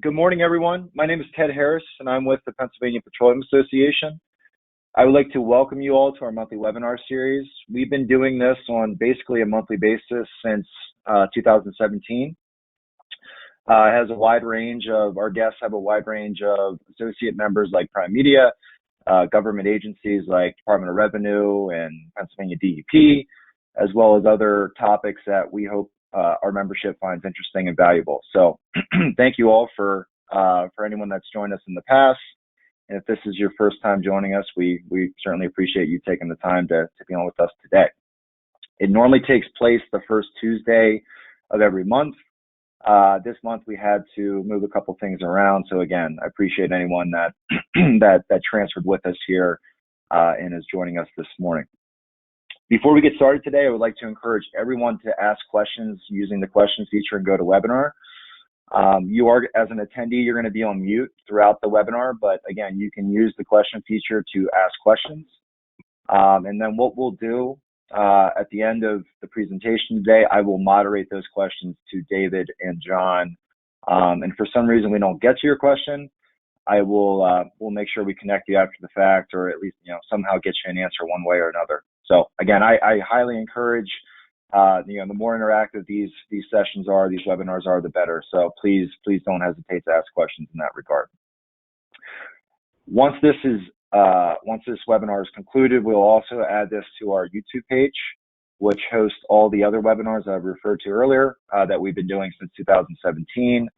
Good morning, everyone. My name is Ted Harris, and I'm with the Pennsylvania Petroleum Association. I would like to welcome you all to our monthly webinar series. We've been doing this on basically a monthly basis since 2017. It has a wide range of, our guests have a wide range of associate members like Prime Media, government agencies like Department of Revenue and Pennsylvania DEP, as well as other topics that we hope our membership finds interesting and valuable. So thank you all for anyone that's joined us in the past. And if this is your first time joining us, we certainly appreciate you taking the time to be on with us today. It normally takes place the first Tuesday of every month. This month we had to move a couple things around. So again, I appreciate anyone that that transferred with us here and is joining us this morning. Before we get started today, I would like to encourage everyone to ask questions using the question feature in GoToWebinar. You are, as an attendee, you're going to be on mute throughout the webinar, but again, you can use the question feature to ask questions. And then what we'll do at the end of the presentation today, I will moderate those questions to David and John. And for some reason we don't get to your question, I will we'll make sure we connect you after the fact, or at least somehow get you an answer one way or another. So again, I highly encourage the more interactive these sessions are, these webinars are, the better. So please don't hesitate to ask questions in that regard. Once this webinar is concluded, we'll also add this to our YouTube page, which hosts all the other webinars I've referred to earlier that we've been doing since 2017.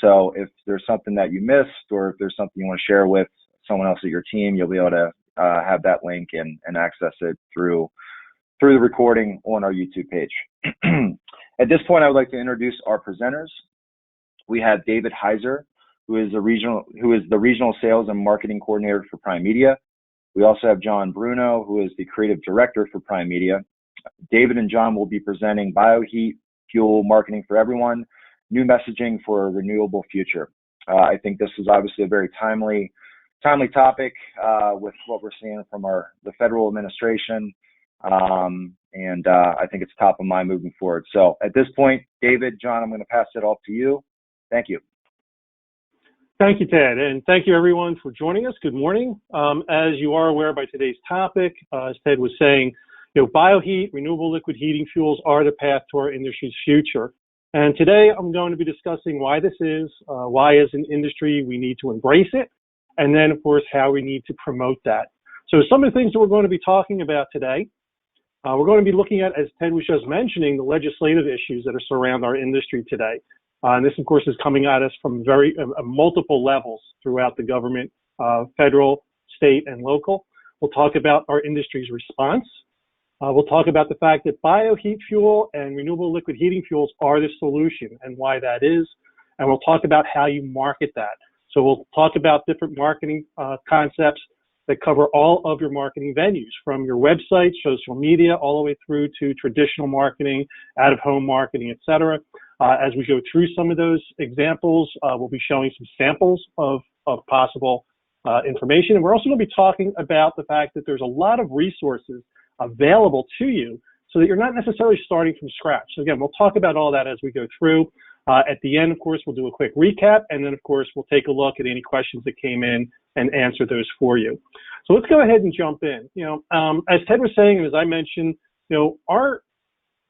So if there's something that you missed, or if there's something you want to share with someone else at your team, you'll be able to have that link and access it through the recording on our YouTube page. At this point, I would like to introduce our presenters. We have David Heiser, who is the regional sales and marketing coordinator for Prime Media. We also have John Bruno, who is the creative director for Prime Media. David and John will be presenting Bioheat Fuel Marketing for Everyone, New Messaging for a Renewable Future. I think this is obviously a very timely topic with what we're seeing from the federal administration. And I think it's top of mind moving forward. So at this point, David, John, I'm going to pass it off to you. Thank you. Thank you, Ted, and thank you everyone for joining us. Good morning. As you are aware by today's topic, as Ted was saying, bioheat, renewable liquid heating fuels are the path to our industry's future. And today I'm going to be discussing why this is, why as an industry we need to embrace it, and then of course how we need to promote that. So some of the things that we're going to be talking about today, we're going to be looking at, as Ted was just mentioning, the legislative issues that surround our industry today. And this, of course, is coming at us from multiple levels throughout the government, federal, state, and local. We'll talk about our industry's response. We'll talk about the fact that bioheat fuel and renewable liquid heating fuels are the solution and why that is. And we'll talk about how you market that. So we'll talk about different marketing concepts that cover all of your marketing venues, from your website, social media, all the way through to traditional marketing, out-of-home marketing, et cetera. As we go through some of those examples, we'll be showing some samples of possible information. And we're also going to be talking about the fact that there's a lot of resources available to you so that you're not necessarily starting from scratch. So again, we'll talk about all that as we go through. At the end, of course, we'll do a quick recap, and then, of course, we'll take a look at any questions that came in and answer those for you. So let's go ahead and jump in. As Ted was saying, and as I mentioned, our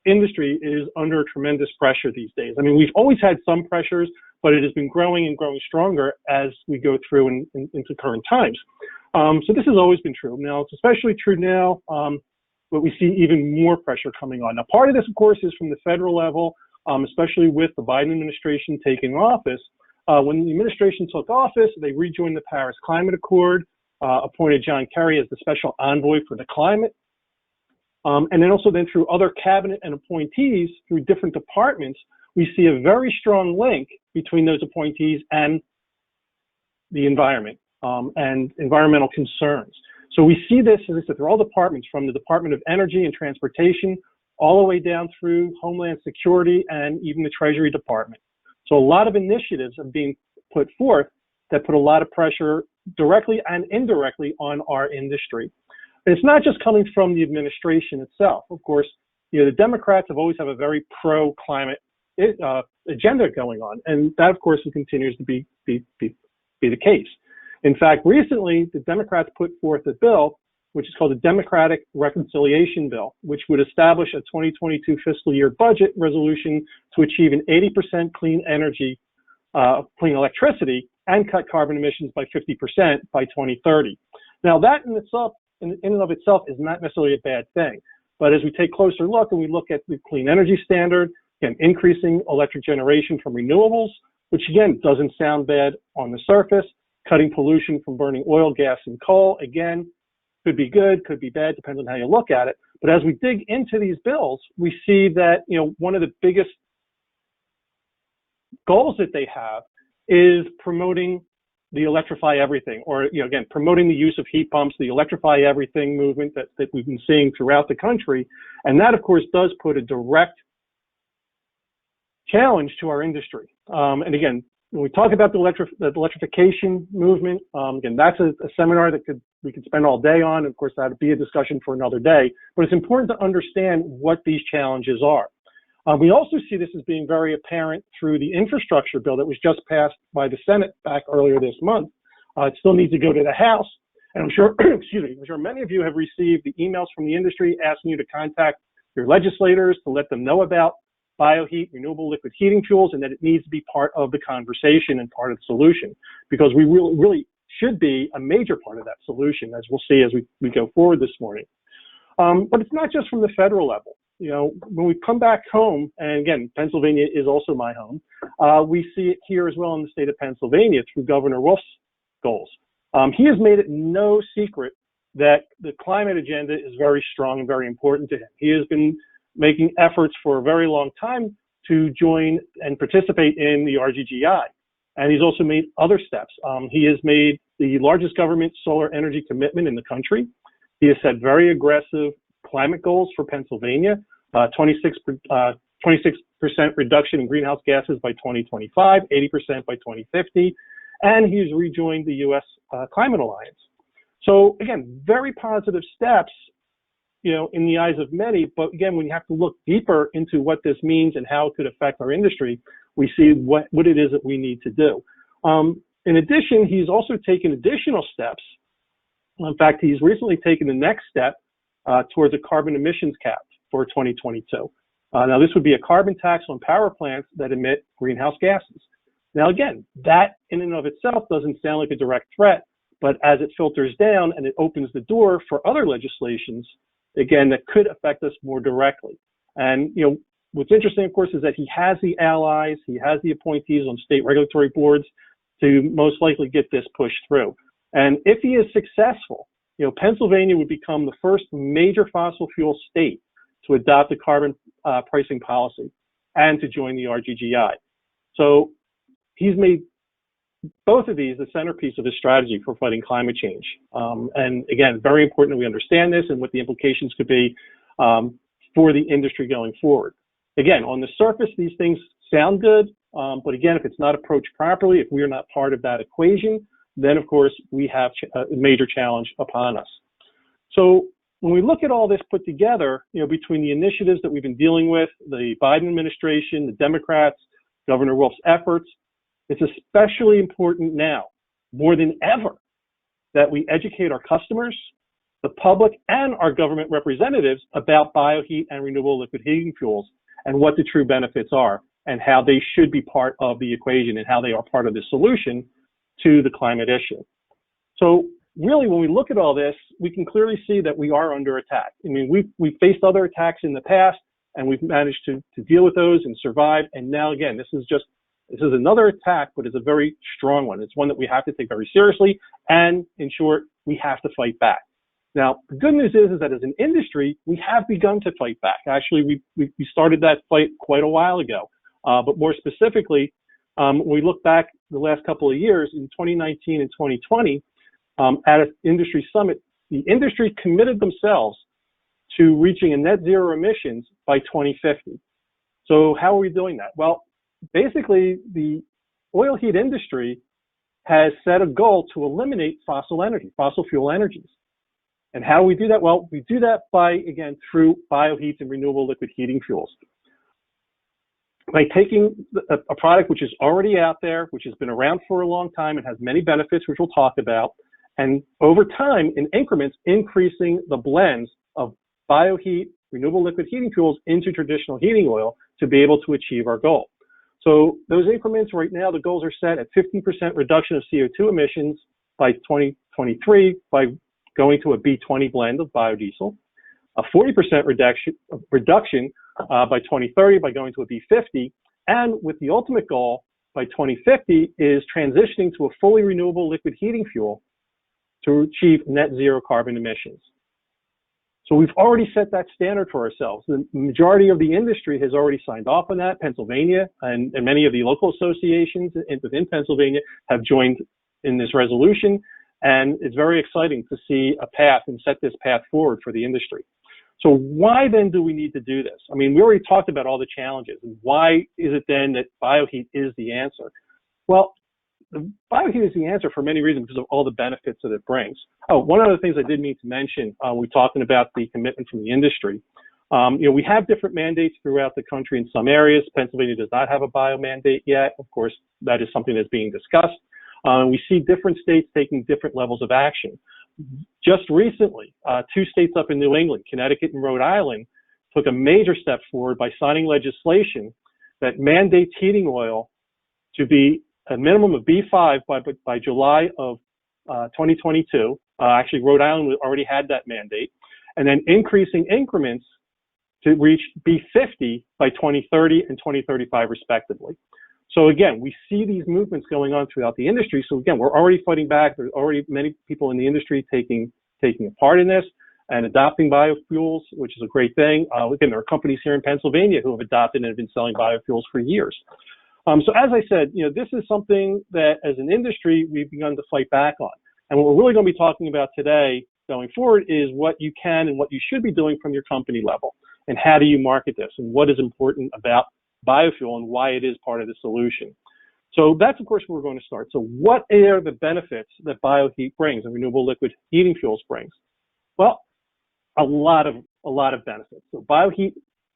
industry is under tremendous pressure these days. I mean, we've always had some pressures, but it has been growing and growing stronger as we go through into current times. So this has always been true. Now, it's especially true now, but we see even more pressure coming on. Now, part of this, of course, is from the federal level, especially with the Biden administration taking office. When the administration took office, they rejoined the Paris Climate Accord, appointed John Kerry as the special envoy for the climate. And then also through other cabinet and appointees through different departments, we see a very strong link between those appointees and the environment and environmental concerns. So we see this, as I said, through all departments, from the Department of Energy and Transportation, all the way down through Homeland Security and even the Treasury Department. So a lot of initiatives are being put forth that put a lot of pressure directly and indirectly on our industry. And it's not just coming from the administration itself. Of course, the Democrats have always had a very pro-climate agenda going on, and that, of course, continues to be the case. In fact, recently, the Democrats put forth a bill, which is called the Democratic Reconciliation Bill, which would establish a 2022 fiscal year budget resolution to achieve an 80% clean energy, clean electricity, and cut carbon emissions by 50% by 2030. Now, that in and of itself is not necessarily a bad thing. But as we take a closer look and we look at the clean energy standard and increasing electric generation from renewables, which again doesn't sound bad on the surface, cutting pollution from burning oil, gas, and coal, again, could be good, could be bad, depends on how you look at it. But as we dig into these bills, we see that, one of the biggest goals that they have is promoting the electrify everything, or, again, promoting the use of heat pumps, the electrify everything movement that we've been seeing throughout the country. And that, of course, does put a direct challenge to our industry. And again, when we talk about the electrification movement, again, that's a seminar that we could spend all day on. Of course, that would be a discussion for another day. But it's important to understand what these challenges are. We also see this as being very apparent through the infrastructure bill that was just passed by the Senate back earlier this month. It still needs to go to the House. And I'm sure, I'm sure many of you have received the emails from the industry asking you to contact your legislators to let them know about Bioheat, renewable liquid heating fuels, and that it needs to be part of the conversation and part of the solution, because we really should be a major part of that solution, as we'll see as we go forward this morning. But it's not just from the federal level. When we come back home, and again, Pennsylvania is also my home, we see it here as well in the state of Pennsylvania through Governor Wolf's goals. He has made it no secret that the climate agenda is very strong and very important to him. He has been making efforts for a very long time to join and participate in the RGGI. And he's also made other steps. He has made the largest government solar energy commitment in the country. He has set very aggressive climate goals for Pennsylvania, 26% reduction in greenhouse gases by 2025, 80% by 2050, and he's rejoined the U.S. Climate Alliance. So again, very positive steps, in the eyes of many, but again, when you have to look deeper into what this means and how it could affect our industry, we see what it is that we need to do. In addition, he's also taken additional steps. In fact, he's recently taken the next step towards a carbon emissions cap for 2022. Now, this would be a carbon tax on power plants that emit greenhouse gases. Now, again, that in and of itself doesn't sound like a direct threat, but as it filters down and it opens the door for other legislations, again, that could affect us more directly. And, what's interesting, of course, is that he has the allies, he has the appointees on state regulatory boards to most likely get this pushed through. And if he is successful, Pennsylvania would become the first major fossil fuel state to adopt a carbon pricing policy and to join the RGGI. So he's made both of these the centerpiece of his strategy for fighting climate change. And again, very important that we understand this and what the implications could be for the industry going forward. Again, on the surface, these things sound good, but again, if it's not approached properly, if we are not part of that equation, then of course we have a major challenge upon us. So when we look at all this put together, between the initiatives that we've been dealing with, the Biden administration, the Democrats, Governor Wolf's efforts, it's especially important now, more than ever, that we educate our customers, the public, and our government representatives about bioheat and renewable liquid heating fuels and what the true benefits are and how they should be part of the equation and how they are part of the solution to the climate issue. So really, when we look at all this, we can clearly see that we are under attack. I mean, we've faced other attacks in the past, and we've managed to deal with those and survive. And now, again, this is another attack, but it's a very strong one. It's one that we have to take very seriously, and in short, we have to fight back. Now, the good news is that as an industry, we have begun to fight back. Actually, we started that fight quite a while ago. But more specifically, when we look back the last couple of years, in 2019 and 2020, at an industry summit, the industry committed themselves to reaching a net zero emissions by 2050. So how are we doing that? Well, basically, the oil heat industry has set a goal to eliminate fossil fuel energies. And how do we do that? Well, we do that by, again, through bioheat and renewable liquid heating fuels. by taking a product which is already out there, which has been around for a long time and has many benefits, which we'll talk about, and over time, in increments, increasing the blends of bioheat, renewable liquid heating fuels into traditional heating oil to be able to achieve our goal. So those increments right now, the goals are set at 15% reduction of CO2 emissions by 2023 by going to a B20 blend of biodiesel, a 40% reduction by 2030 by going to a B50, and with the ultimate goal by 2050 is transitioning to a fully renewable liquid heating fuel to achieve net zero carbon emissions. So we've already set that standard for ourselves. The majority of the industry has already signed off on that. Pennsylvania and many of the local associations within Pennsylvania have joined in this resolution, and it's very exciting to see a path and set this path forward for the industry. So why then do we need to do this? I mean, we already talked about all the challenges, and why is it then that bioheat is the answer? Well, the bioheat is the answer for many reasons because of all the benefits that it brings. Oh, one of the things I did need to mention, we're talking about the commitment from the industry. We have different mandates throughout the country in some areas. Pennsylvania does not have a bio mandate yet. Of course, that is something that's being discussed. We see different states taking different levels of action. Just recently, 2 states up in New England, Connecticut and Rhode Island, took a major step forward by signing legislation that mandates heating oil to be a minimum of B5 by July of 2022. Actually, Rhode Island already had that mandate, and then increasing increments to reach B50 by 2030 and 2035 respectively. So again, we see these movements going on throughout the industry. So again, we're already fighting back. There's already many people in the industry taking a part in this and adopting biofuels, which is a great thing. Again, there are companies here in Pennsylvania who have adopted and have been selling biofuels for years. So as I said, this is something that as an industry, we've begun to fight back on. And what we're really going to be talking about today going forward is what you can and what you should be doing from your company level, and how do you market this, and what is important about biofuel and why it is part of the solution. So that's, of course, where we're going to start. So what are the benefits that bioheat brings and renewable liquid heating fuels brings? Well, a lot of benefits. So bioheat,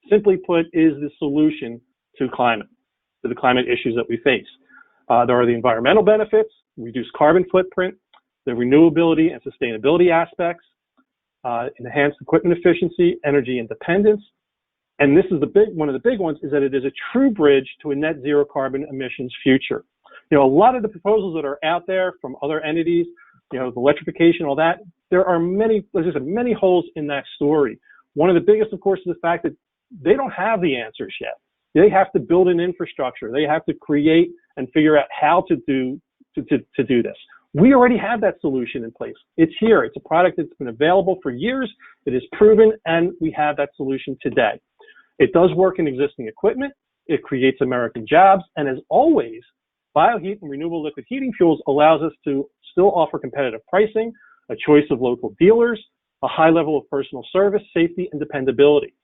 simply put, is the solution to the climate issues that we face. There are the environmental benefits, reduced carbon footprint, the renewability and sustainability aspects, enhanced equipment efficiency, energy independence. And this is one of the big ones, is that it is a true bridge to a net zero carbon emissions future. A lot of the proposals that are out there from other entities, the electrification, all that, there's just many holes in that story. One of the biggest, of course, is the fact that they don't have the answers yet. They have to build an infrastructure. They have to create and figure out how to do this. We already have that solution in place. It's here. It's a product that's been available for years. It is proven, and we have that solution today. It does work in existing equipment. It creates American jobs. And as always, bioheat and renewable liquid heating fuels allows us to still offer competitive pricing, a choice of local dealers, a high level of personal service, safety, and dependability.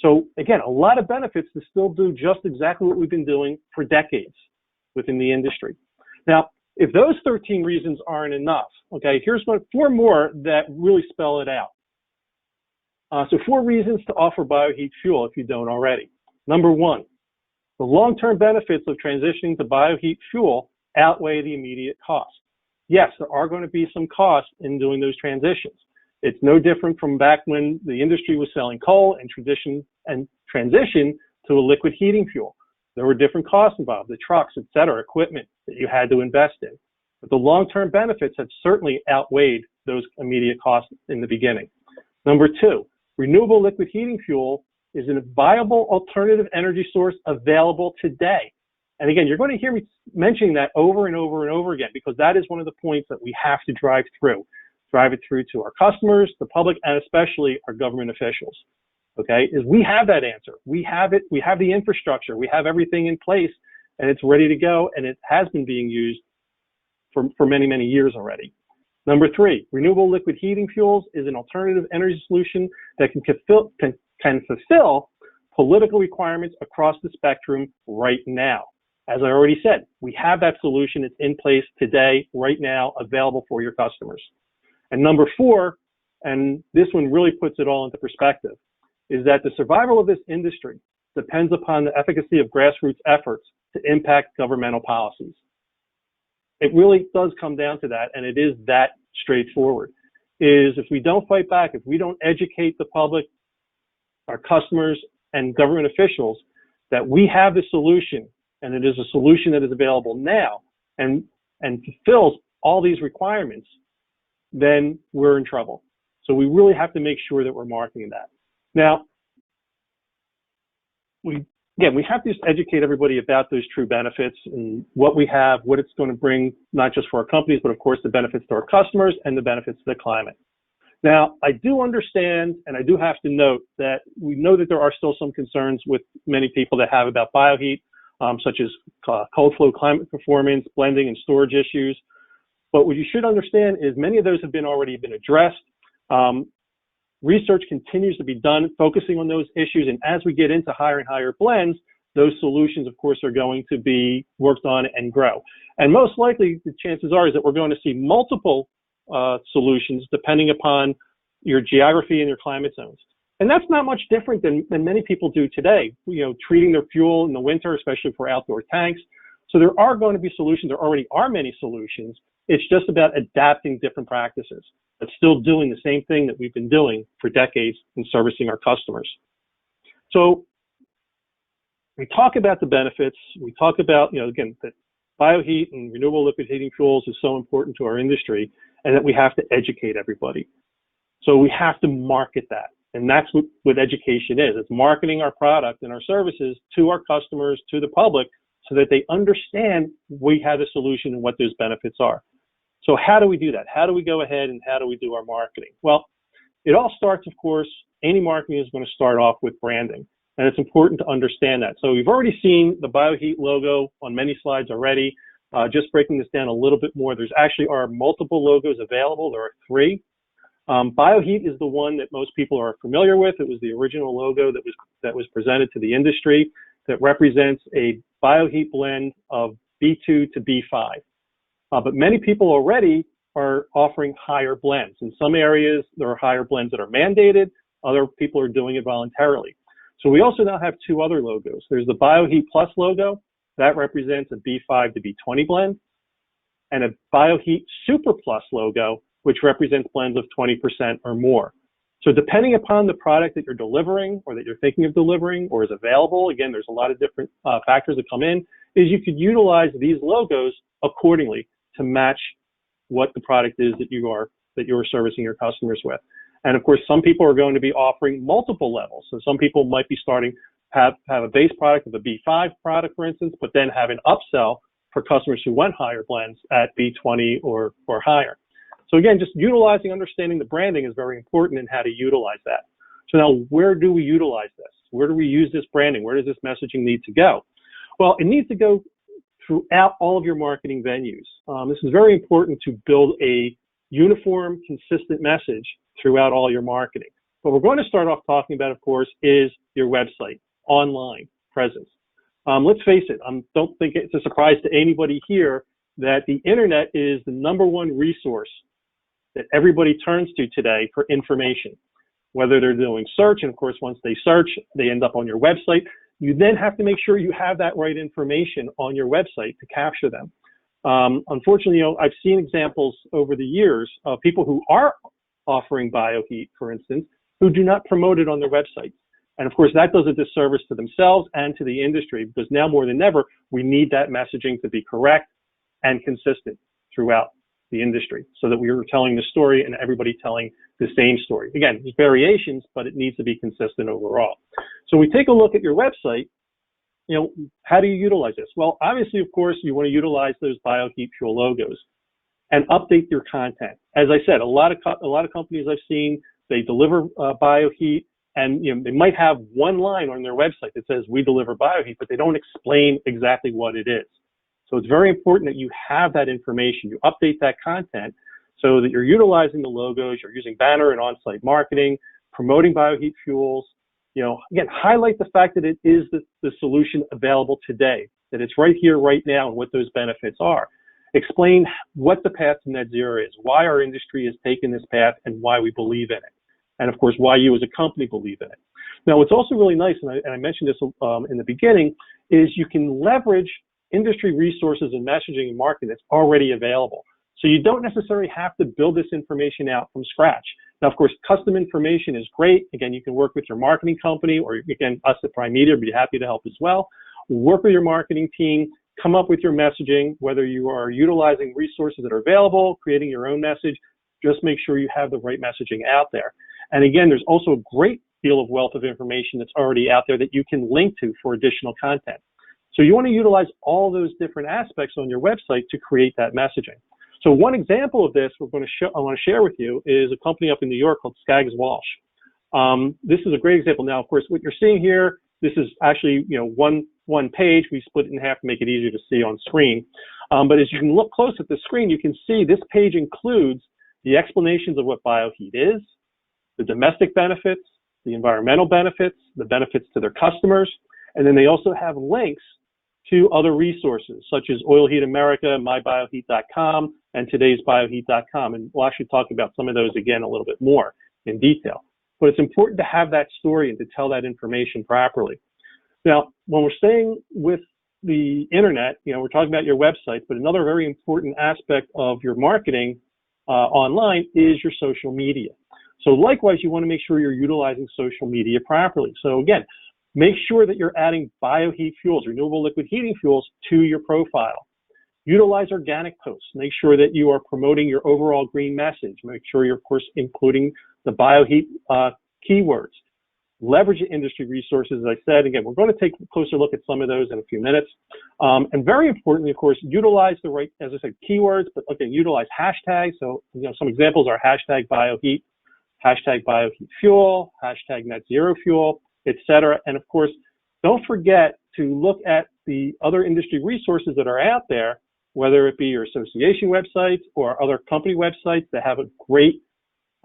So again, a lot of benefits to still do just exactly what we've been doing for decades within the industry. Now, if those 13 reasons aren't enough, okay, here's 4 more that really spell it out. So 4 reasons to offer bioheat fuel if you don't already. Number 1, the long-term benefits of transitioning to bioheat fuel outweigh the immediate cost. Yes, there are going to be some costs in doing those transitions. It's no different from back when the industry was selling coal and transition to a liquid heating fuel. There were different costs involved, the trucks, et cetera, equipment that you had to invest in. But the long-term benefits have certainly outweighed those immediate costs in the beginning. Number 2, renewable liquid heating fuel is a viable alternative energy source available today. And again, you're going to hear me mentioning that over and over and over again, because that is one of the points that we have to drive it through to our customers, the public, and especially our government officials. Okay, is we have that answer. We have it. We have the infrastructure. We have everything in place, and it's ready to go, and it has been being used for many, many years already. Number 3, renewable liquid heating fuels is an alternative energy solution that can fulfill political requirements across the spectrum right now. As I already said, we have that solution. It's in place today, right now, available for your customers. And number 4, and this one really puts it all into perspective, is that the survival of this industry depends upon the efficacy of grassroots efforts to impact governmental policies. It really does come down to that, and it is that straightforward. Is if we don't fight back, if we don't educate the public, our customers, and government officials that we have the solution, and it is a solution that is available now and fulfills all these requirements, then we're in trouble. So we really have to make sure that we're marketing that. Now, we have to just educate everybody about those true benefits and what we have, what it's going to bring, not just for our companies, but of course the benefits to our customers and the benefits to the climate. Now, I do understand, and I do have to note that we know that there are still some concerns with many people that have about bioheat, such as cold flow climate performance, blending, and storage issues. But what you should understand is many of those have already been addressed. Research continues to be done focusing on those issues, and as we get into higher and higher blends, those solutions, of course, are going to be worked on and grow. And most likely, the chances are is that we're going to see multiple solutions depending upon your geography and your climate zones. And that's not much different than many people do today, treating their fuel in the winter, especially for outdoor tanks. So there are going to be solutions. There already are many solutions. It's just about adapting different practices, but still doing the same thing that we've been doing for decades in servicing our customers. So we talk about the benefits. We talk about, again, that bioheat and renewable liquid heating fuels is so important to our industry, and that we have to educate everybody. So we have to market that. And that's what education is. It's marketing our product and our services to our customers, to the public, so that they understand we have a solution and what those benefits are. So how do we do that? How do we go ahead and how do we do our marketing? Well, it all starts, of course, any marketing is going to start off with branding. And it's important to understand that. So we've already seen the Bioheat logo on many slides already. Just breaking this down a little bit more, there's actually are multiple logos available. There are 3. Bioheat is the one that most people are familiar with. It was the original logo that was presented to the industry that represents a Bioheat blend of B2 to B5. But many people already are offering higher blends. In some areas, there are higher blends that are mandated. Other people are doing it voluntarily. So we also now have 2 other logos. There's the Bioheat Plus logo. That represents a B5 to B20 blend. And a Bioheat Super Plus logo, which represents blends of 20% or more. So depending upon the product that you're delivering or that you're thinking of delivering or is available, again, there's a lot of different factors that come in, is you could utilize these logos accordingly to match what the product is that you're servicing your customers with. And of course, some people are going to be offering multiple levels. So some people might be have a base product of a B5 product, for instance, but then have an upsell for customers who want higher blends at B20 or higher. So again, just understanding the branding is very important in how to utilize that. So now, where do we utilize this? Where do we use this branding? Where does this messaging need to go? Well, it needs to go throughout all of your marketing venues. This is very important to build a uniform, consistent message throughout all your marketing. What we're going to start off talking about, of course, is your website, online presence. Let's face it, don't think it's a surprise to anybody here that the internet is the #1 resource that everybody turns to today for information, whether they're doing search, and of course, once they search, they end up on your website. You then have to make sure you have that right information on your website to capture them. Unfortunately, I've seen examples over the years of people who are offering Bioheat, for instance, who do not promote it on their website. And of course, that does a disservice to themselves and to the industry, because now more than ever, we need that messaging to be correct and consistent throughout the industry so that we are telling the story and everybody telling the same story. Again, there's variations, but it needs to be consistent overall. So we take a look at your website. How do you utilize this? Well, obviously, of course, you want to utilize those Bioheat fuel logos and update your content. As I said, a lot of companies I've seen, they deliver Bioheat, and they might have one line on their website that says we deliver Bioheat, but they don't explain exactly what it is. So it's very important that you have that information. You update that content so that you're utilizing the logos, you're using banner and on-site marketing, promoting Bioheat fuels. Again, highlight the fact that it is the solution available today, that it's right here, right now, and what those benefits are. Explain what the path to net zero is, why our industry has taken this path, and why we believe in it. And of course, why you as a company believe in it. Now, what's also really nice, and I mentioned this in the beginning, is you can leverage industry resources in messaging and marketing that's already available. So you don't necessarily have to build this information out from scratch. Now, of course, custom information is great. Again, you can work with your marketing company, or again, us at Prime Media would be happy to help as well. Work with your marketing team, come up with your messaging, whether you are utilizing resources that are available, creating your own message, just make sure you have the right messaging out there. And again, there's also a great deal of wealth of information that's already out there that you can link to for additional content. So you want to utilize all those different aspects on your website to create that messaging. So one example of this I want to share with you is a company up in New York called Skagswash. This is a great example. Now, of course, what you're seeing here, this is actually one page. We split it in half to make it easier to see on screen. But as you can look close at the screen, you can see this page includes the explanations of what Bioheat is, the domestic benefits, the environmental benefits, the benefits to their customers, and then they also have links to other resources such as Oil Heat America, mybioheat.com, and today's Bioheat.com. And we'll actually talk about some of those again a little bit more in detail. But it's important to have that story and to tell that information properly. Now, when we're staying with the internet, we're talking about your website, but another very important aspect of your marketing online is your social media. So likewise, you want to make sure you're utilizing social media properly. So again, make sure that you're adding bioheat fuels, renewable liquid heating fuels, to your profile. Utilize organic posts. Make sure that you are promoting your overall green message. Make sure you're, of course, including the bioheat keywords. Leverage industry resources, as I said. Again, we're going to take a closer look at some of those in a few minutes. And very importantly, of course, utilize the right, as I said, keywords, but again, utilize hashtags. So, some examples are hashtag bioheat, hashtag bioheat fuel, hashtag net zero fuel, etc. And of course, don't forget to look at the other industry resources that are out there, whether it be your association websites or other company websites that have a great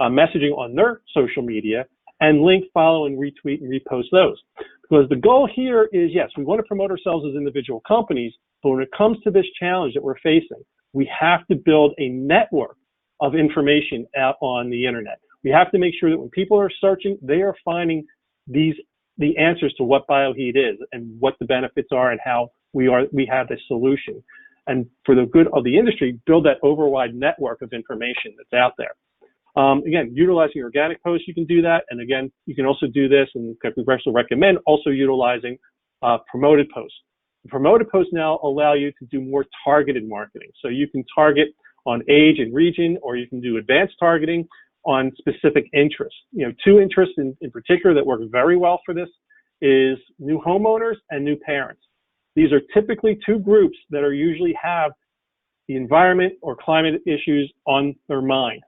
messaging on their social media, and link, follow, and retweet and repost those. Because the goal here is, yes, we want to promote ourselves as individual companies, but when it comes to this challenge that we're facing, we have to build a network of information out on the internet. We have to make sure that when people are searching, they are finding the answers to what Bioheat is and what the benefits are and how we have this solution. And for the good of the industry, build that overwide network of information that's out there. Again, utilizing organic posts, you can do that. And again, you can also do this, and we also recommend also utilizing promoted posts. The promoted posts now allow you to do more targeted marketing. So you can target on age and region, or you can do advanced targeting on specific interests. Two interests in particular that work very well for this is new homeowners and new parents. These are typically two groups that are usually have the environment or climate issues on their mind.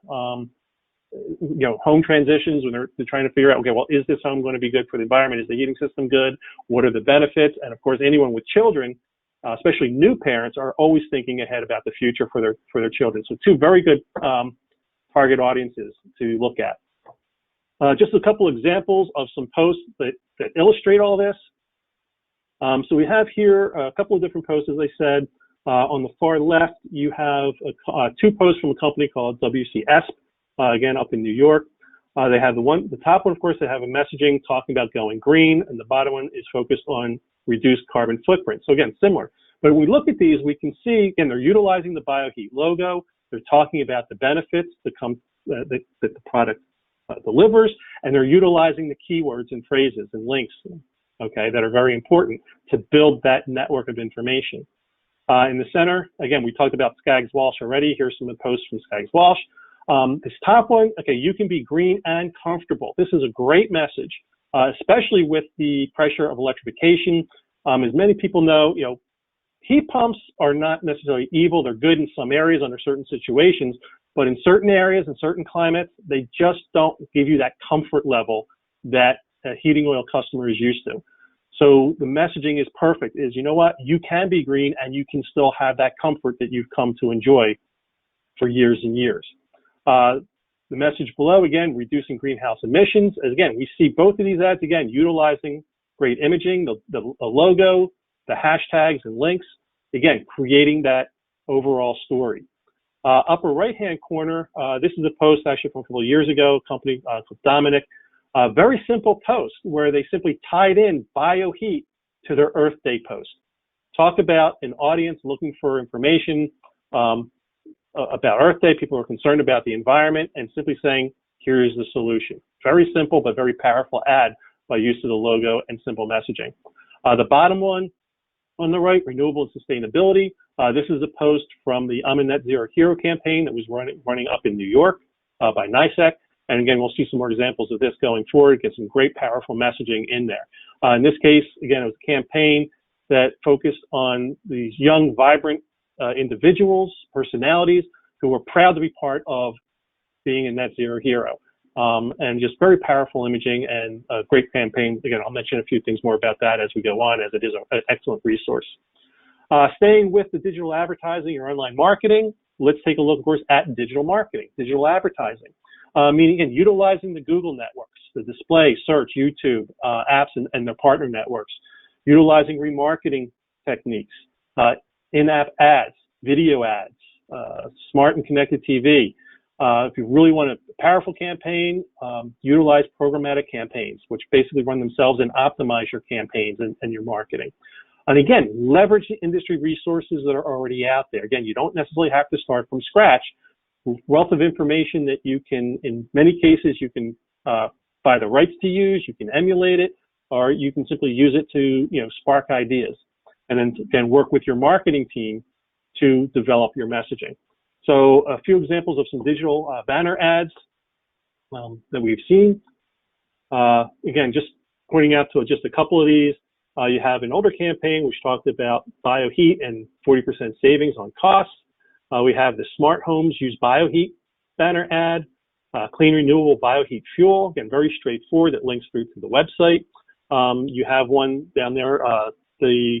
Home transitions, when they're trying to figure out, okay, well, is this home going to be good for the environment? Is the heating system good? What are the benefits? And of course, anyone with children, especially new parents, are always thinking ahead about the future for their children. So two very good target audiences to look at. Just a couple examples of some posts that illustrate all this. So we have here a couple of different posts, as I said. On the far left, you have two posts from a company called WCS, again, up in New York. They have the top one, of course, they have a messaging talking about going green, and the bottom one is focused on reduced carbon footprint. So again, similar. But when we look at these, we can see, again, they're utilizing the Bioheat logo. They're talking about the benefits that the product delivers, and they're utilizing the keywords and phrases and links, okay, that are very important to build that network of information. In the center, again, we talked about Skagswash already. Here's some of the posts from Skagswash. This top one, okay, you can be green and comfortable. This is a great message, especially with the pressure of electrification. As many people know, heat pumps are not necessarily evil. They're good in some areas under certain situations, but in certain areas and certain climates, they just don't give you that comfort level that a heating oil customer is used to. So the messaging is perfect, is, you know what, you can be green and you can still have that comfort that you've come to enjoy for years and years. The message below, again, reducing greenhouse emissions. Again, we see both of these ads, again, utilizing great imaging, the logo, the hashtags and links, again, creating that overall story. Upper right-hand corner, this is a post actually from a couple of years ago, a company called Dominic. A very simple post where they simply tied in Bioheat to their Earth Day post. Talk about an audience looking for information about Earth Day. People are concerned about the environment, and simply saying, here's the solution. Very simple, but very powerful ad by use of the logo and simple messaging. The bottom one on the right, renewable and sustainability. This is a post from the I'm a Net Zero Hero campaign that was running up in New York by NYSEC. And again, we'll see some more examples of this going forward, get some great, powerful messaging in there. In this case, again, it was a campaign that focused on these young, vibrant individuals, personalities who were proud to be part of being a net zero hero. And just very powerful imaging and a great campaign. Again, I'll mention a few things more about that as we go on, as it is an excellent resource. Staying with the digital advertising or online marketing, let's take a look, of course, at digital marketing, digital advertising. Meaning, again, utilizing the Google networks, the display, search, YouTube, apps, and their partner networks. Utilizing remarketing techniques, in-app ads, video ads, smart and connected TV. If you really want a powerful campaign, utilize programmatic campaigns, which basically run themselves and optimize your campaigns and your marketing. And again, leverage the industry resources that are already out there. Again, you don't necessarily have to start from scratch. Wealth of information that you can, in many cases, you can buy the rights to use, you can emulate it, or you can simply use it to, spark ideas. And then again, work with your marketing team to develop your messaging. So a few examples of some digital banner ads that we've seen. Again, just pointing out to just a couple of these. You have an older campaign which talked about Bioheat and 40% savings on costs. We have the Smart Homes Use Bioheat banner ad, Clean Renewable Bioheat Fuel, again, very straightforward, that links through to the website. You have one down there, the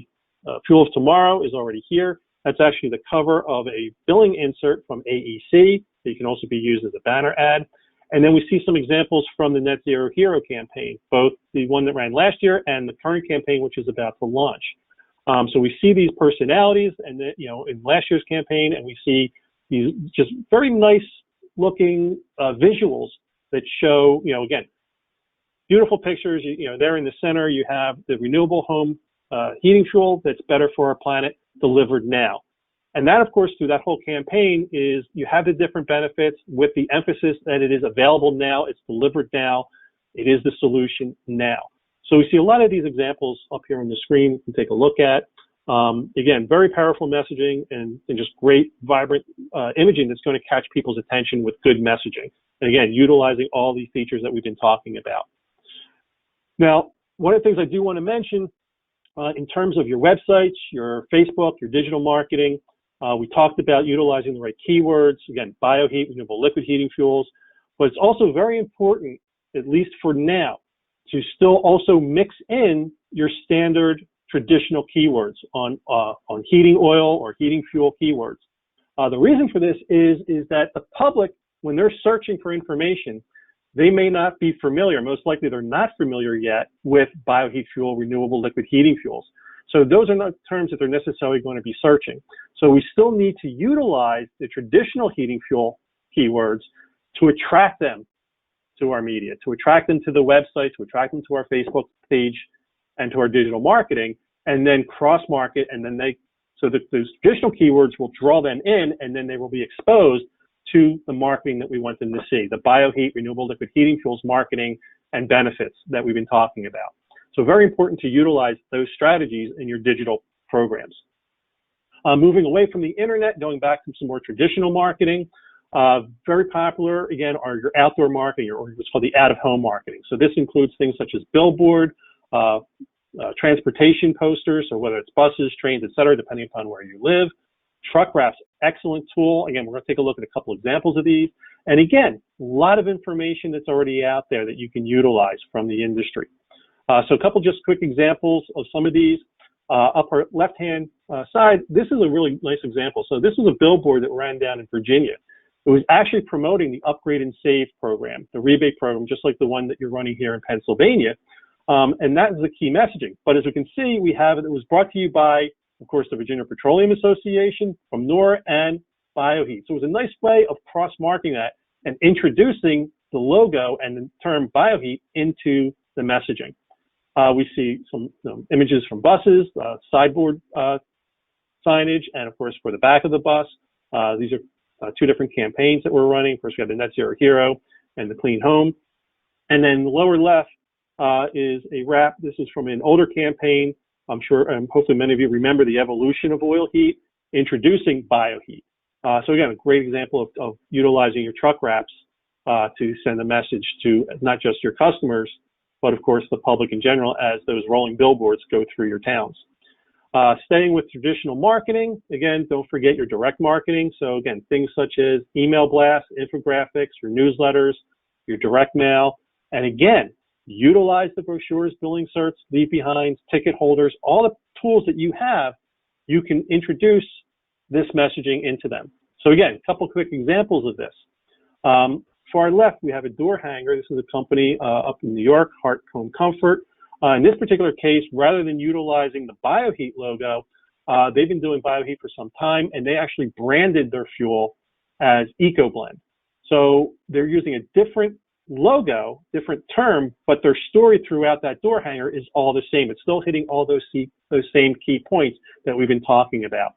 Fuel of Tomorrow is already here. That's actually the cover of a billing insert from AEC. It can also be used as a banner ad. And then we see some examples from the Net Zero Hero campaign, both the one that ran last year and the current campaign, which is about to launch. So we see these personalities and then, in last year's campaign, and we see these just very nice looking visuals that show, again, beautiful pictures. There in the center, you have the renewable home heating fuel that's better for our planet delivered now. And that, of course, through that whole campaign is you have the different benefits with the emphasis that it is available now, it's delivered now, it is the solution now. So we see a lot of these examples up here on the screen you can take a look at. Again, very powerful messaging and just great, vibrant imaging that's going to catch people's attention with good messaging. And again, utilizing all these features that we've been talking about. Now, one of the things I do want to mention in terms of your websites, your Facebook, your digital marketing, we talked about utilizing the right keywords, again, Bioheat, renewable liquid heating fuels, but it's also very important, at least for now, to still also mix in your standard traditional keywords on heating oil or heating fuel keywords. The reason for this is that the public, when they're searching for information, they may not be familiar, most likely they're not familiar yet with bioheat fuel, renewable liquid heating fuels. So those are not terms that they're necessarily going to be searching. So we still need to utilize the traditional heating fuel keywords to attract them to our media, to attract them to the website, to attract them to our Facebook page and to our digital marketing, and then cross-market, and then so that those traditional keywords will draw them in, and then they will be exposed to the marketing that we want them to see, the Bioheat, renewable liquid heating fuels marketing and benefits that we've been talking about. So very important to utilize those strategies in your digital programs. Moving away from the internet, going back to some more traditional marketing, very popular, again, are your outdoor marketing, or what's called the out-of-home marketing. So this includes things such as billboard, transportation posters, so whether it's buses, trains, et cetera, depending upon where you live. Truck wraps, excellent tool. Again, we're going to take a look at a couple examples of these. And again, a lot of information that's already out there that you can utilize from the industry. So a couple just quick examples of some of these. Upper left-hand side, this is a really nice example. So this was a billboard that ran down in Virginia. It was actually promoting the Upgrade and Save program, the rebate program, just like the one that you're running here in Pennsylvania. And that is the key messaging. But as we can see, we have it was brought to you by, of course, the Virginia Petroleum Association, from NOR, and Bioheat. So it was a nice way of cross-marketing that and introducing the logo and the term Bioheat into the messaging. We see some images from buses, sideboard signage, and of course for the back of the bus. These are two different campaigns that we're running. First, we have the Net Zero Hero and the Clean Home. And then the lower left is a wrap. This is from an older campaign. I'm sure, and hopefully many of you remember the evolution of oil heat, introducing Bioheat. So again, a great example of utilizing your truck wraps to send a message to not just your customers, but of course the public in general as those rolling billboards go through your towns. Staying with traditional marketing, again, don't forget your direct marketing. So again, things such as email blasts, infographics, your newsletters, your direct mail, and again, utilize the brochures, billing certs, leave behinds, ticket holders, all the tools that you have, you can introduce this messaging into them. So again, a couple quick examples of this. Far left, we have a door hanger. This is a company up in New York, Heart Home Comfort. In this particular case, rather than utilizing the Bioheat logo, they've been doing Bioheat for some time, and they actually branded their fuel as EcoBlend. So they're using a different logo, different term, but their story throughout that door hanger is all the same. It's still hitting all those same key points that we've been talking about.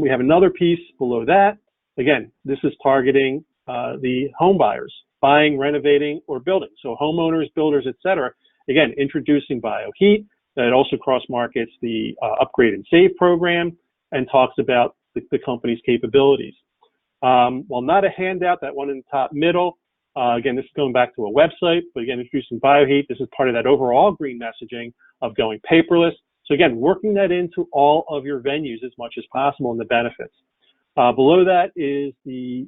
We have another piece below that. Again, this is targeting the home buyers, buying, renovating, or building. So homeowners, builders, etc. Again, introducing Bioheat. That also cross-markets the Upgrade and Save program and talks about the company's capabilities. While not a handout, that one in the top middle, again, this is going back to a website, but again, introducing Bioheat, this is part of that overall green messaging of going paperless. So again, working that into all of your venues as much as possible and the benefits. Below that is the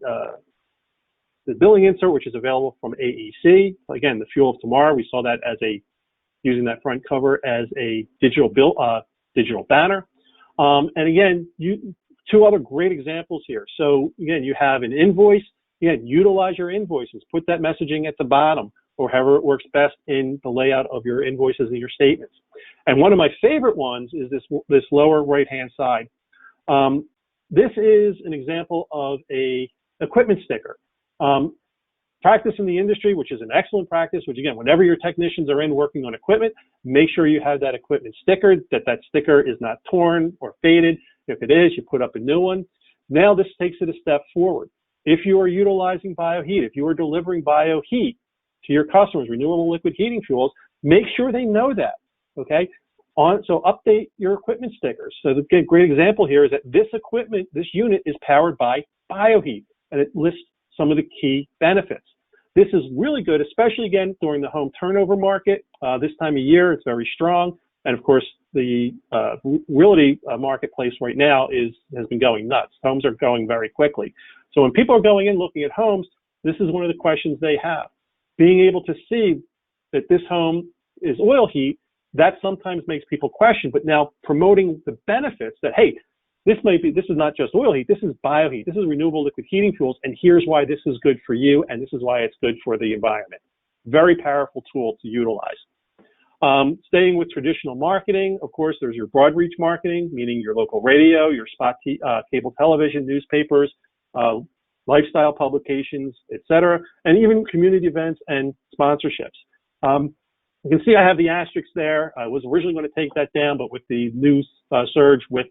billing insert, which is available from AEC. Again, the fuel of tomorrow, we saw that as using that front cover as a digital banner. And again, two other great examples here. So again, you have an invoice. Again, utilize your invoices. Put that messaging at the bottom or however it works best in the layout of your invoices and your statements. And one of my favorite ones is this lower right-hand side. This is an example of a equipment sticker. Practice in the industry, which is an excellent practice, which again, whenever your technicians are in working on equipment, make sure you have that equipment stickered, that sticker is not torn or faded. If it is, you put up a new one. Now this takes it a step forward. If you are utilizing Bioheat, if you are delivering Bioheat to your customers, renewable liquid heating fuels, make sure they know that, okay? So update your equipment stickers. So the great example here is that this equipment, this unit is powered by Bioheat, and it lists some of the key benefits. This is really good, especially again during the home turnover market. This time of year, it's very strong. And of course, the realty marketplace right now has been going nuts. Homes are going very quickly. So when people are going in looking at homes, this is one of the questions they have. Being able to see that this home is oil heat, that sometimes makes people question, but now promoting the benefits that, hey, this is not just oil heat, this is Bioheat, this is renewable liquid heating fuels, and here's why this is good for you, and this is why it's good for the environment. Very powerful tool to utilize. Staying with traditional marketing, of course, there's your broad reach marketing, meaning your local radio, your spot cable television, newspapers, lifestyle publications, etc., and even community events and sponsorships. You can see I have the asterisk there. I was originally going to take that down, but with the news surge with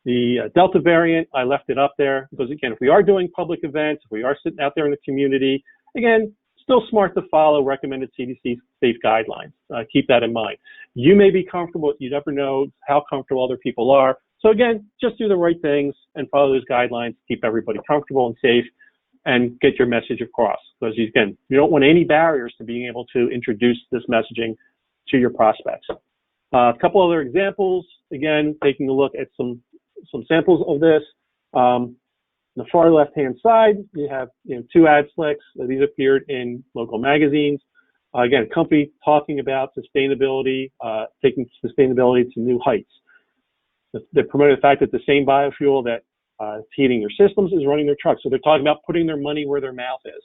the Delta variant, I left it up there because, again, if we are doing public events, if we are sitting out there in the community, again, still smart to follow recommended CDC safe guidelines. Keep that in mind. You may be comfortable. You never know how comfortable other people are. So again, just do the right things and follow those guidelines. Keep everybody comfortable and safe and get your message across. Because again, you don't want any barriers to being able to introduce this messaging to your prospects. A couple other examples, again, taking a look at some samples of this. On the far left-hand side, you have two ad slicks. These appeared in local magazines. Again, a company talking about sustainability, taking sustainability to new heights. They promoted the fact that the same biofuel that is heating their systems is running their trucks. So they're talking about putting their money where their mouth is.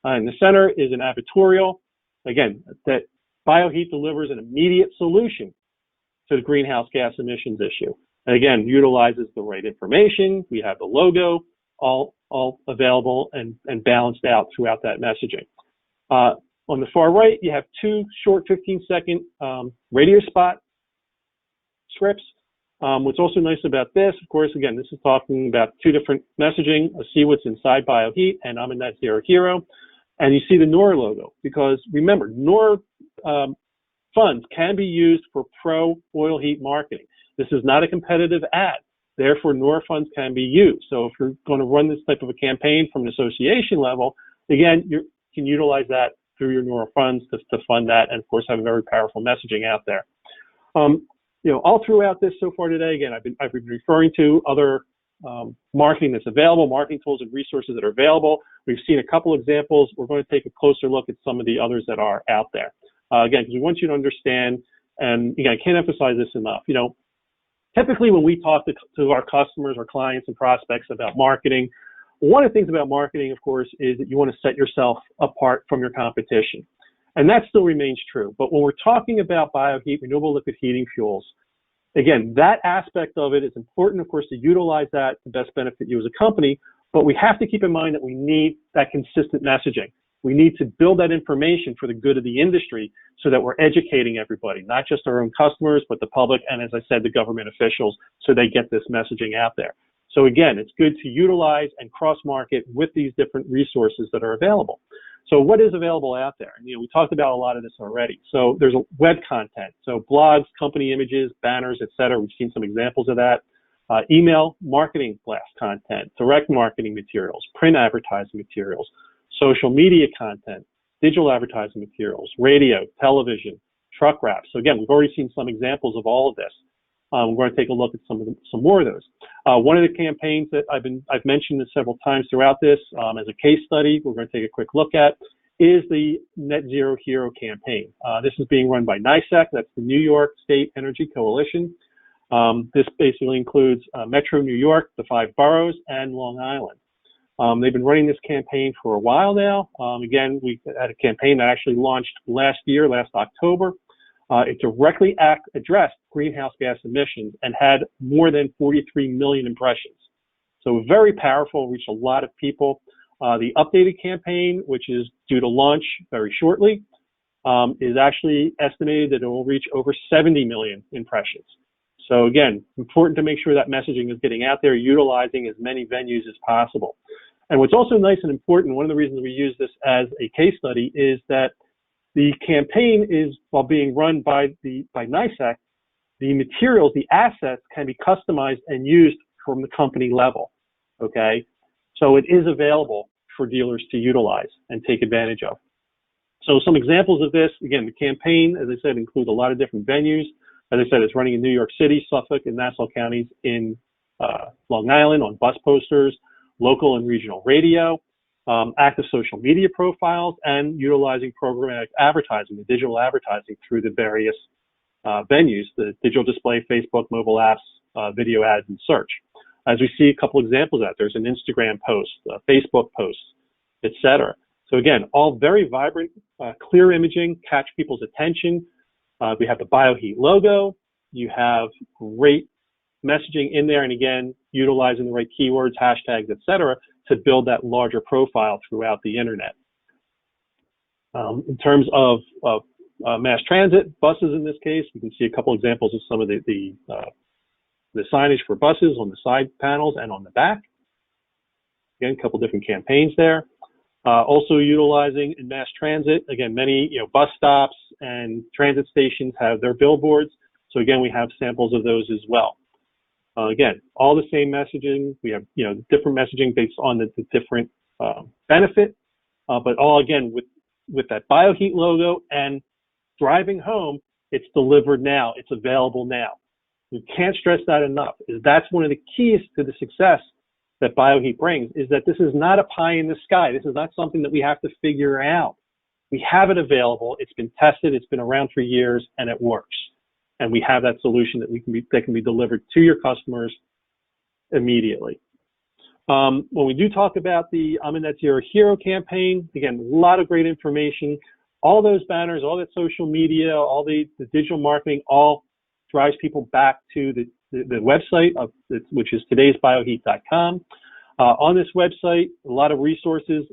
In the center is an advertorial. Again, that Bioheat delivers an immediate solution to the greenhouse gas emissions issue. And again, utilizes the right information. We have the logo all available and balanced out throughout that messaging. On the far right, you have two short 15-second radio spot scripts. What's also nice about this, of course, again, this is talking about two different messaging, see what's inside Bioheat, and I'm a net zero hero. And you see the NOR logo, because remember, NOR funds can be used for pro-oil heat marketing. This is not a competitive ad. Therefore, NOR funds can be used. So if you're going to run this type of a campaign from an association level, again, you can utilize that through your NOR funds to fund that, and of course have a very powerful messaging out there. All throughout this so far today, again, I've been referring to other marketing that's available, marketing tools and resources that are available. We've seen a couple examples. We're going to take a closer look at some of the others that are out there. Again, because we want you to understand, and again, I can't emphasize this enough, typically when we talk to our customers, our clients and prospects about marketing, one of the things about marketing, of course, is that you want to set yourself apart from your competition. And that still remains true. But when we're talking about Bioheat, renewable liquid heating fuels, again, that aspect of it is important, of course, to utilize that to best benefit you as a company. But we have to keep in mind that we need that consistent messaging. We need to build that information for the good of the industry so that we're educating everybody, not just our own customers, but the public, and as I said, the government officials, so they get this messaging out there. So again, it's good to utilize and cross-market with these different resources that are available. So what is available out there? And, we talked about a lot of this already. So there's a web content, so blogs, company images, banners, et cetera. We've seen some examples of that. Email marketing blast content, direct marketing materials, print advertising materials, social media content, digital advertising materials, radio, television, truck wraps. So again, we've already seen some examples of all of this. We're going to take a look at some more of those. One of the campaigns that I've mentioned this several times throughout this as a case study, we're going to take a quick look at, is the Net Zero Hero campaign. This is being run by NYSEC, that's the New York State Energy Coalition. This basically includes Metro New York, the 5 boroughs, and Long Island. They've been running this campaign for a while now. Again, we had a campaign that actually launched last October. It directly addressed greenhouse gas emissions and had more than 43 million impressions. So very powerful, reached a lot of people. The updated campaign, which is due to launch very shortly, is actually estimated that it will reach over 70 million impressions. So again, important to make sure that messaging is getting out there, utilizing as many venues as possible. And what's also nice and important, one of the reasons we use this as a case study is that the campaign is, while being run by NYSEC, the materials, the assets can be customized and used from the company level, okay? So it is available for dealers to utilize and take advantage of. So some examples of this, again, the campaign, as I said, includes a lot of different venues. As I said, it's running in New York City, Suffolk, and Nassau counties, in Long Island on bus posters, local and regional radio, active social media profiles, and utilizing programmatic advertising, the digital advertising through the various venues, the digital display, Facebook, mobile apps, video ads, and search. As we see a couple examples of that, there's an Instagram post, Facebook post, etc. So again, all very vibrant, clear imaging, catch people's attention. We have the Bioheat logo. You have great messaging in there, and again, utilizing the right keywords, hashtags, etc., to build that larger profile throughout the internet. In terms of mass transit, buses in this case, you can see a couple examples of some of the signage for buses on the side panels and on the back. Again, a couple different campaigns there. Also utilizing in mass transit, again, many bus stops and transit stations have their billboards. So again, we have samples of those as well. Again, all the same messaging. We have different messaging based on the different benefit, but all again with that Bioheat logo and driving home. It's delivered now. It's available now. We can't stress that enough. That's one of the keys to the success that Bioheat brings, is that this is not a pie in the sky. This is not something that we have to figure out. We have it available. It's been tested. It's been around for years, and it works. And we have that solution that can be delivered to your customers immediately. When we do talk about the I'm a Net Zero Hero campaign, again, a lot of great information. All those banners, all that social media, all the digital marketing, all drives people back to the website, which is today's Bioheat.com. On this website, a lot of resources,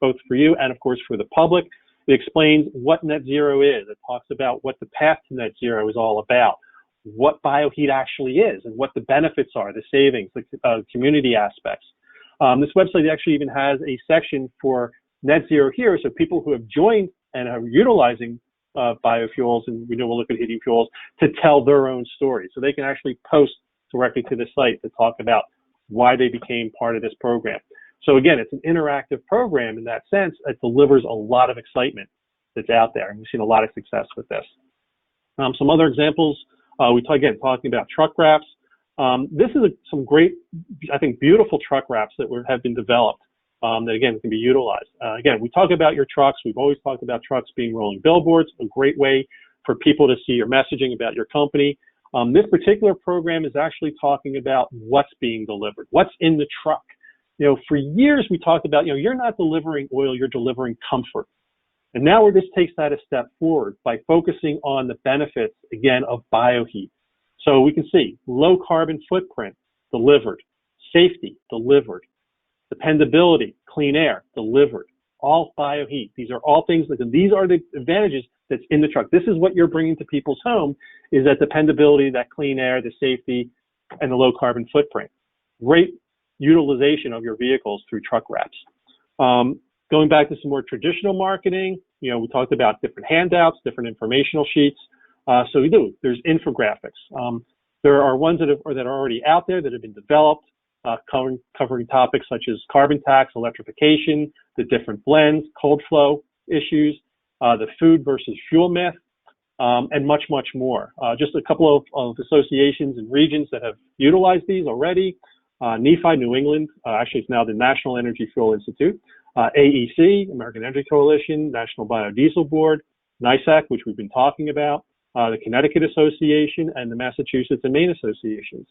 both for you and, of course, for the public. It explains what net zero is. It talks about what the path to net zero is all about, what bioheat actually is, and what the benefits are, the savings, the community aspects. This website actually even has a section for net zero here, so people who have joined and are utilizing biofuels and renewable liquid heating fuels to tell their own story. So they can actually post directly to the site to talk about why they became part of this program. So again, it's an interactive program in that sense. It delivers a lot of excitement that's out there, and we've seen a lot of success with this. Some other examples, talking about truck wraps. This is some great, I think, beautiful truck wraps that have been developed that, again, can be utilized. Again, we talk about your trucks. We've always talked about trucks being rolling billboards, a great way for people to see your messaging about your company. This particular program is actually talking about what's being delivered, what's in the truck. For years we talked about, you're not delivering oil, you're delivering comfort. And now this takes that a step forward by focusing on the benefits, again, of bioheat. So we can see low carbon footprint delivered, safety delivered, dependability, clean air delivered, all bioheat. These are all things these are the advantages that's in the truck. This is what you're bringing to people's home, is that dependability, that clean air, the safety, and the low carbon footprint. Great utilization of your vehicles through truck wraps. Going back to some more traditional marketing, we talked about different handouts, different informational sheets. There's infographics. There are ones that are already out there that have been developed, covering topics such as carbon tax, electrification, the different blends, cold flow issues, the food versus fuel myth, and much, much more. Just a couple of associations and regions that have utilized these already. NEFI, New England, actually it's now the National Energy Fuel Institute, AEC, American Energy Coalition, National Biodiesel Board, NISAC, which we've been talking about, the Connecticut Association, and the Massachusetts and Maine Associations.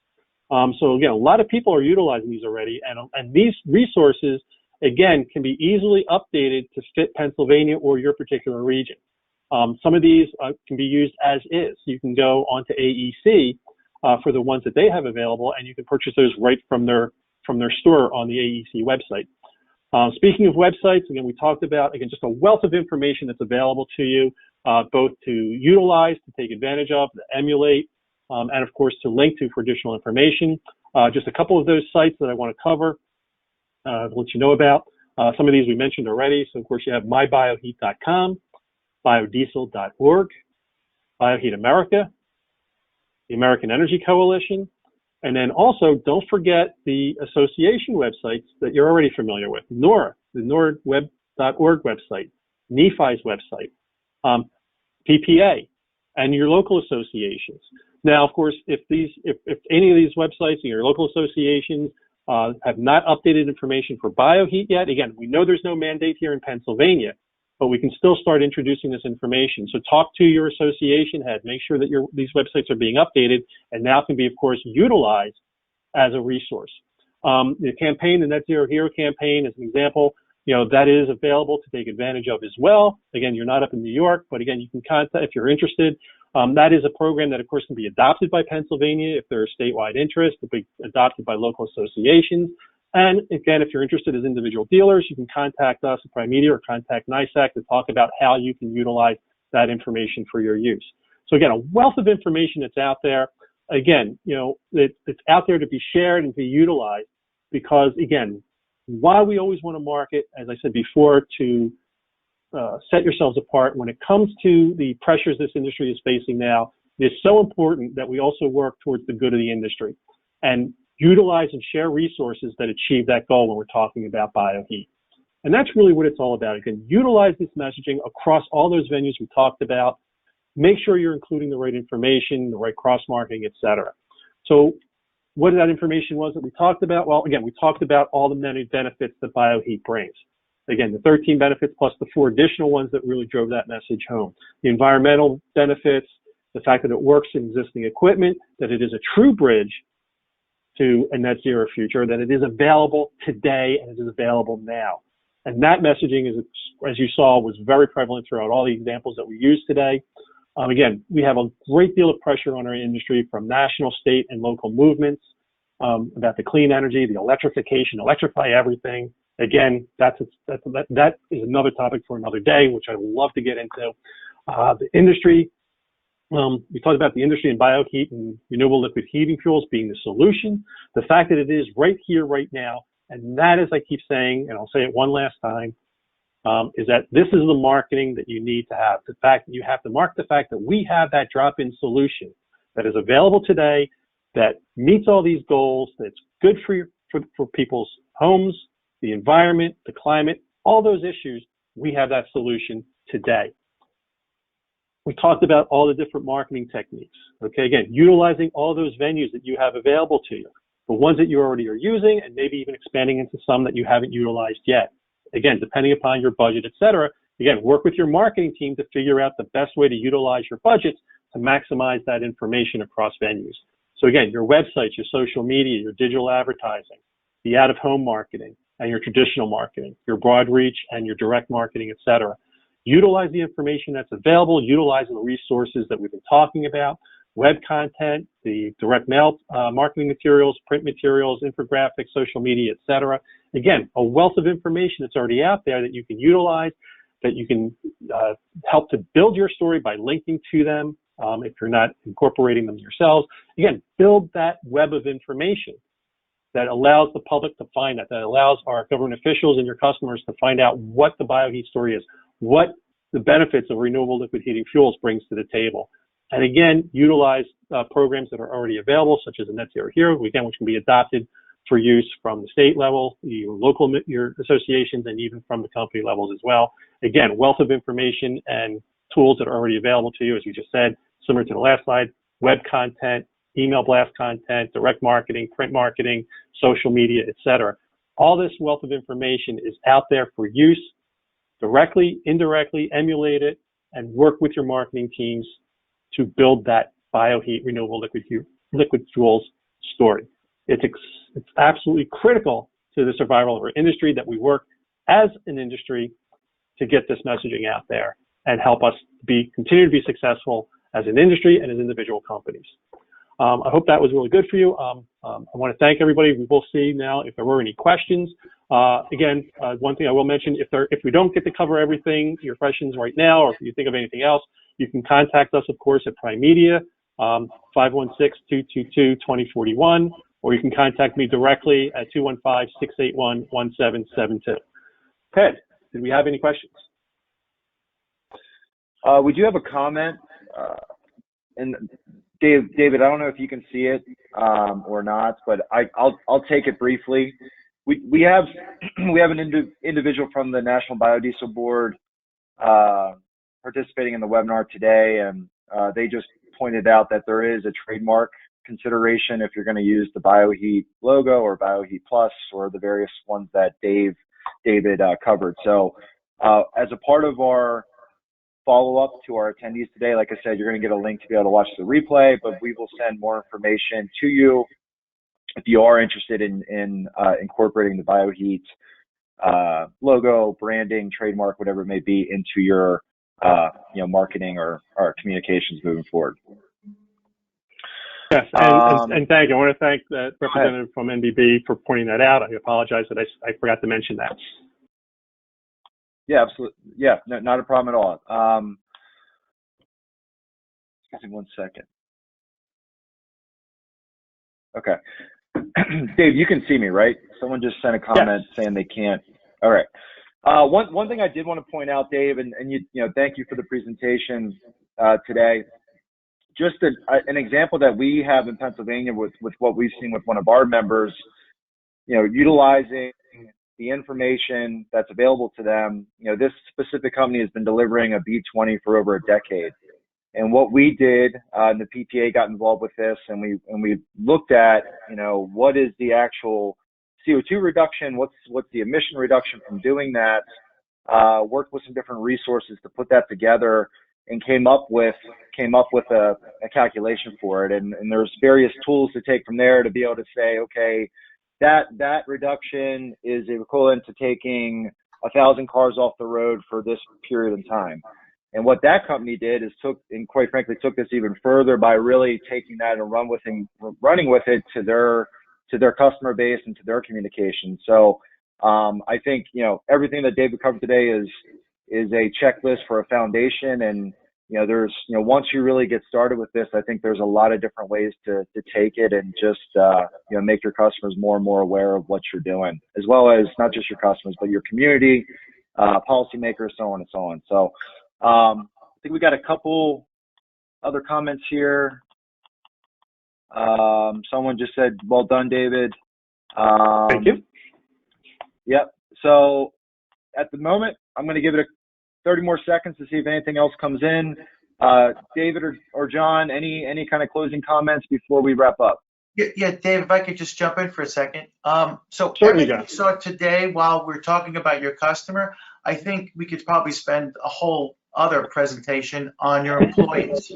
So again, a lot of people are utilizing these already, and these resources, again, can be easily updated to fit Pennsylvania or your particular region. Some of these can be used as is. You can go onto AEC for the ones that they have available, and you can purchase those right from their store on the AEC website. Speaking of websites, again, we talked about, just a wealth of information that's available to you, both to utilize, to take advantage of, to emulate, and of course to link to for additional information. Just a couple of those sites that I want to cover, to let you know about. Some of these we mentioned already. So of course you have mybioheat.com, biodiesel.org, Bioheat America, the American Energy Coalition, and then also don't forget the association websites that you're already familiar with. NORA, the NORAWeb.org website, NEFI's website, PPA, and your local associations. Now, of course, if any of these websites and your local associations have not updated information for Bioheat yet, again, we know there's no mandate here in Pennsylvania, but we can still start introducing this information. So talk to your association head, make sure that these websites are being updated, and now can be, of course, utilized as a resource. The campaign, the Net Zero Hero campaign, as an example, that is available to take advantage of as well. Again, you're not up in New York, but again, you can contact if you're interested. That is a program that, of course, can be adopted by Pennsylvania if there are statewide interests, to be adopted by local associations. And again, if you're interested as individual dealers, you can contact us at Prime Media or contact NISAC to talk about how you can utilize that information for your use. So again, a wealth of information that's out there. Again, it's out there to be shared and be utilized because, again, while we always want to market, as I said before, to set yourselves apart, when it comes to the pressures this industry is facing now, it is so important that we also work towards the good of the industry and utilize and share resources that achieve that goal when we're talking about Bioheat. And that's really what it's all about. Again, utilize this messaging across all those venues we talked about. Make sure you're including the right information, the right cross-marketing, et cetera. So what that information was that we talked about? Well, again, we talked about all the many benefits that Bioheat brings. Again, the 13 benefits plus the 4 additional ones that really drove that message home. The environmental benefits, the fact that it works in existing equipment, that it is a true bridge to a net zero future, that it is available today and it is available now. And that messaging, is, as you saw, was very prevalent throughout all the examples that we used today. Again, we have a great deal of pressure on our industry from national, state, and local movements about the clean energy, the electrification, electrify everything. Again, that is another topic for another day, which I would love to get into. The industry, we talked about the industry and bioheat and renewable liquid heating fuels being the solution. The fact that it is right here, right now, and that, as I keep saying, and I'll say it one last time, is that this is the marketing that you need to have. The fact that you have to mark the fact that we have that drop-in solution that is available today, that meets all these goals, that's good for people's homes, the environment, the climate, all those issues. We have that solution today. We talked about all the different marketing techniques. Okay, again, utilizing all those venues that you have available to you, the ones that you already are using, and maybe even expanding into some that you haven't utilized yet. Again, depending upon your budget, et cetera. Again, work with your marketing team to figure out the best way to utilize your budgets to maximize that information across venues. So again, your websites, your social media, your digital advertising, the out-of-home marketing, and your traditional marketing, your broad reach and your direct marketing, et cetera. Utilize the information that's available, utilize the resources that we've been talking about, web content, the direct mail marketing materials, print materials, infographics, social media, et cetera. Again, a wealth of information that's already out there that you can utilize, that you can help to build your story by linking to them if you're not incorporating them yourselves. Again, build that web of information that allows the public to find that allows our government officials and your customers to find out what the Bioheat story is, what the benefits of renewable liquid heating fuels brings to the table. And again, utilize programs that are already available, such as the Net Zero Hero, again, which can be adopted for use from the state level, your local, your associations, and even from the company levels as well. Again, wealth of information and tools that are already available to you, as we just said, similar to the last slide, web content, email blast content, direct marketing, print marketing, social media, et cetera. All this wealth of information is out there for use, directly, indirectly, emulate it, and work with your marketing teams to build that Bioheat renewable liquid fuels story. It's absolutely critical to the survival of our industry that we work as an industry to get this messaging out there and help us continue to be successful as an industry and as individual companies. I hope that was really good for you. I want to thank everybody. We will see now if there were any questions. Again, one thing I will mention, if we don't get to cover everything, your questions right now, or if you think of anything else, you can contact us, of course, at Prime Media, 516-222-2041, or you can contact me directly at 215-681-1772. Ted, did we have any questions? We do have a comment, and David, I don't know if you can see it or not, but I'll take it briefly. We have an individual from the National Biodiesel Board participating in the webinar today, and they just pointed out that there is a trademark consideration if you're going to use the Bioheat logo or Bioheat Plus or the various ones that David covered. So as a part of our follow-up to our attendees today, like I said, you're going to get a link to be able to watch the replay, but we will send more information to you if you are interested in incorporating the Bioheat logo, branding, trademark, whatever it may be, into your marketing or communications moving forward. Yes, and thank you. I want to thank the representative from NBB for pointing that out. I apologize that I forgot to mention that. Yeah, absolutely. Yeah, no, not a problem at all. Excuse me 1 second. Okay. Dave, you can see me, right? Someone just sent a comment saying they can't. All right. One thing I did want to point out, Dave, and thank you for the presentation today. Just an example that we have in Pennsylvania with what we've seen with one of our members, utilizing the information that's available to them. This specific company has been delivering a B20 for over a decade. And what we did, and the PPA got involved with this, and we looked at, what is the actual CO2 reduction? What's the emission reduction from doing that? Worked with some different resources to put that together, and came up with a calculation for it. And there's various tools to take from there to be able to say, okay, that reduction is equivalent to taking 1,000 cars off the road for this period of time. And what that company did is took this even further by really taking that and running with it to their customer base and to their communication. So I think, everything that David covered today is a checklist for a foundation. And, there's, once you really get started with this, I think there's a lot of different ways to take it and just, make your customers more and more aware of what you're doing, as well as not just your customers, but your community, policymakers, so on and so on. So I think we got a couple other comments here. Someone just said, well done, David. Thank you. Yep. So at the moment, I'm going to give it 30 more seconds to see if anything else comes in. David or John, any kind of closing comments before we wrap up? Yeah, Dave, if I could just jump in for a second. So Certainly, everything we saw today, while we're talking about your customer, I think we could probably spend a whole other presentation on your employees.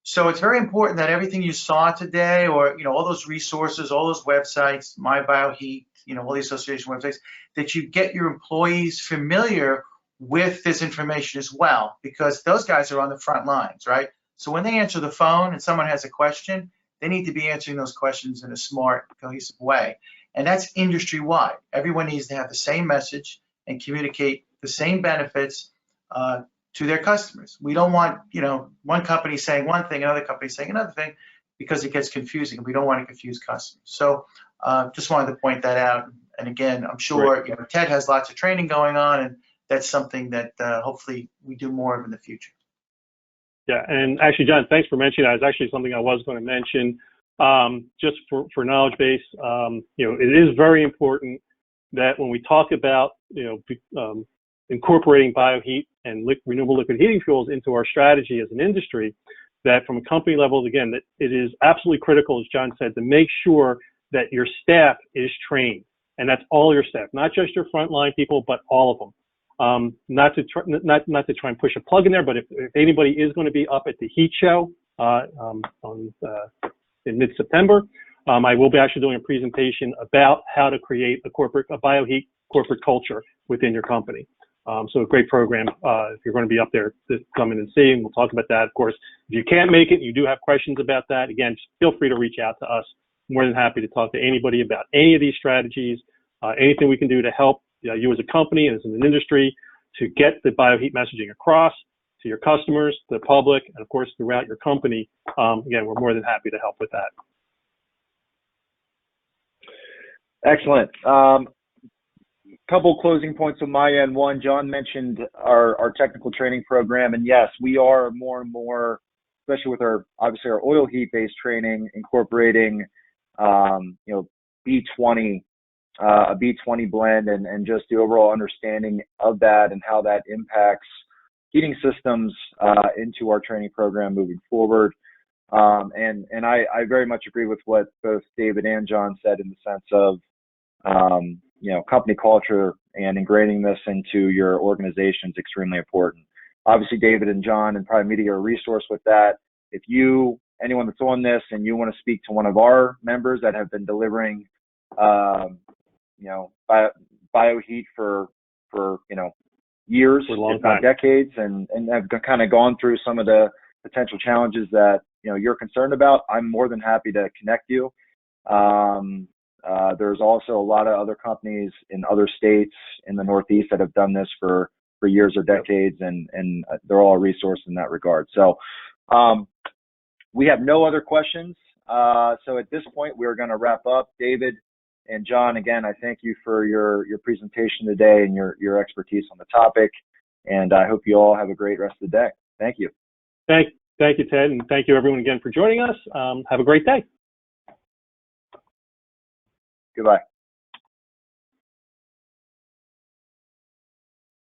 So it's very important that everything you saw today, or all those resources, all those websites, My Bioheat, all the association websites, that you get your employees familiar with this information as well, because those guys are on the front lines, right? So when they answer the phone and someone has a question, they need to be answering those questions in a smart, cohesive way. And that's industry-wide. Everyone needs to have the same message and communicate the same benefits to their customers. We don't want, one company saying one thing, another company saying another thing, because it gets confusing. We don't want to confuse customers. So just wanted to point that out. And again, I'm sure Ted has lots of training going on, and that's something that hopefully we do more of in the future. Yeah, and actually, John, thanks for mentioning that. It's actually something I was going to mention. Just for knowledge base, it is very important that when we talk about incorporating bioheat and renewable liquid heating fuels into our strategy as an industry, that from a company level, again, that it is absolutely critical, as John said, to make sure that your staff is trained, and that's all your staff, not just your frontline people, but all of them. Not to try and push a plug in there, but if anybody is going to be up at the heat show in mid-September, I will be actually doing a presentation about how to create a bioheat corporate culture within your company. So a great program if you're going to be up there to come in and see, and we'll talk about that. Of course, if you can't make it, you do have questions about that, again, feel free to reach out to us. More than happy to talk to anybody about any of these strategies, anything we can do to help you as a company and as an industry to get the bioheat messaging across to your customers, the public, and of course throughout your company. Again, we're more than happy to help with that. Excellent. Couple closing points on my end. One, John mentioned our technical training program, and yes, we are more and more, especially with our oil heat based training, incorporating B20, a B20 blend, and just the overall understanding of that and how that impacts heating systems into our training program moving forward. And I very much agree with what both David and John said in the sense of company culture and ingraining this into your organization is extremely important. Obviously, David and John and probably media are a resource with that. If anyone that's on this and you want to speak to one of our members that have been delivering bioheat for years, if not decades, and have kind of gone through some of the potential challenges that you're concerned about, I'm more than happy to connect you. There's also a lot of other companies in other states in the Northeast that have done this for years or decades, and they're all a resource in that regard. So we have no other questions. So at this point, we're going to wrap up. David and John, again, I thank you for your presentation today and your expertise on the topic. And I hope you all have a great rest of the day. Thank you. Thank you, Ted, and thank you everyone again for joining us. Have a great day. Goodbye.